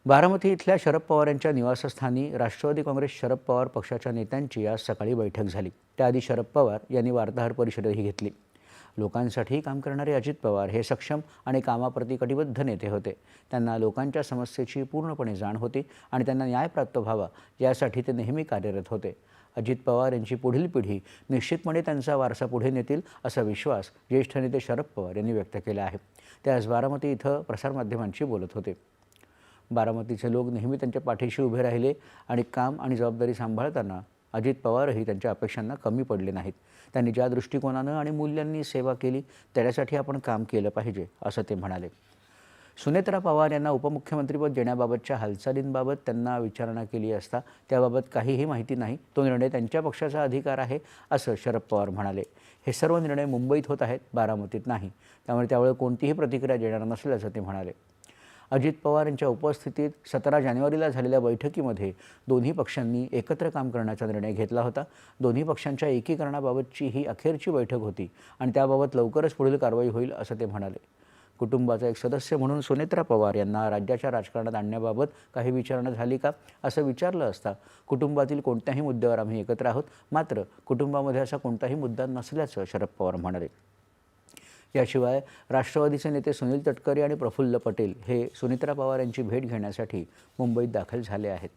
बारामती इथल्या शरद पवार यांच्या निवासस्थानी राष्ट्रवादी काँग्रेस शरद पवार पक्षाच्या नेत्यांची आज सकाळी बैठक झाली। त्याआधी शरद पवार यांनी वार्ताहर परिषदही घेतली। लोकांसाठी काम करणारे अजित पवार हे सक्षम आणि कामाप्रती कटिबद्ध नेते होते। त्यांना लोकांच्या समस्येची पूर्णपणे जाण होती आणि त्यांना न्याय प्राप्त व्हावा यासाठी ते नेहमी कार्यरत होते। अजित पवार यांची पुढील पिढी निश्चितपणे त्यांचा वारसा पुढे नेतील असा विश्वास ज्येष्ठ नेते शरद पवार यांनी व्यक्त केला आहे। ते आज बारामती इथं प्रसारमाध्यमांशी बोलत होते। बारामतीचे लोक नेहमी त्यांच्या पाठीशी उभे राहिले आणि काम आणि जबाबदारी सांभाळताना अजित पवारही त्यांच्या अपेक्षांना कमी पडले नाहीत। त्यांनी ज्या दृष्टिकोनानं आणि मूल्यांनी सेवा केली त्यासाठी आपण काम केलं पाहिजे असं ते म्हणाले। सुनेत्रा पवार यांना उपमुख्यमंत्रीपद देण्याबाबतच्या हालचालींबाबत त्यांना विचारणा केली असता त्याबाबत काहीही माहिती नाही। तो निर्णय त्यांच्या पक्षाचा अधिकार आहे असं शरद पवार म्हणाले। हे सर्व निर्णय मुंबईत होत आहेत, बारामतीत नाही, त्यामुळे त्यावेळी कोणतीही प्रतिक्रिया देणार नसल्याचं ते म्हणाले। अजित पवार यांच्या उपस्थितीत 17 जानेवारीला झालेल्या बैठकीमध्ये दोन्ही पक्षांनी एकत्र काम करण्याचा निर्णय घेतला होता। दोन्ही पक्षांच्या एकीकरणाबाबतची ही अखेरची बैठक होती आणि त्याबाबत लवकरच पुढील कारवाई होईल असं ते म्हणाले। कुटुंबाचा एक सदस्य म्हणून सुनेत्रा पवार यांना राज्याच्या राजकारणात आणण्याबाबत काही विचारणा झाली का असं विचारलं असता कुटुंबातील कोणत्याही मुद्द्यावर आम्ही एकत्र आहोत, मात्र कुटुंबामध्ये असा कोणताही मुद्दा नसल्याचं शरद पवार म्हणाले। याशिवाय राष्ट्रवादीचे नेते सुनील तटकरे आणि प्रफुल्ल पटेल हे सुनेत्रा पवार यांची भेट घेण्यासाठी मुंबईत दाखल झाले आहेत।